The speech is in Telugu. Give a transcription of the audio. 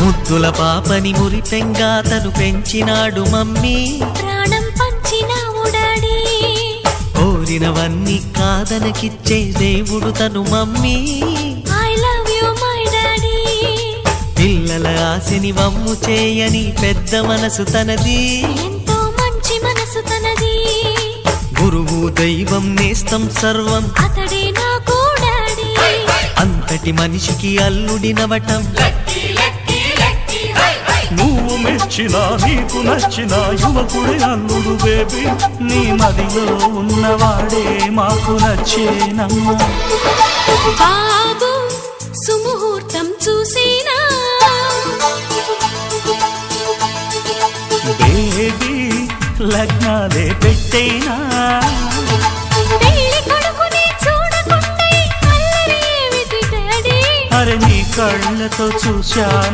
ముద్దుల పాపని మురిపెంగా తను పెంచినాడు మమ్మీ, ప్రాణం పంచినావు డాడీ. కోరినవన్నీ కాదనకిచ్చే దేవుడు తను mummy, I love you my daddy. పిల్లల ఆశని వమ్ము చేయని పెద్ద మనసు తనది, ఎంతో మంచి మనసు తనది. గురువు దైవం నేస్తం సర్వం అతడే నాకు డాడీ. అంతటి మనిషికి అల్లుడినవటం, నువ్వు మెచ్చిన నీకు నచ్చిన యువకుడే అల్లుడు బేబీ, నీ మదిలో ఉన్నవాడే మాకు నచ్చేనమ్మా. బాబు సుముహూర్తం చూసినా, బేబీ లగ్నాలే పెట్టేనా, పెళ్లి కొడుకుని చూడకుంటే అల్లరి ఏమిటి డాడీ. అరే నీ కళ్ళతో చూశాను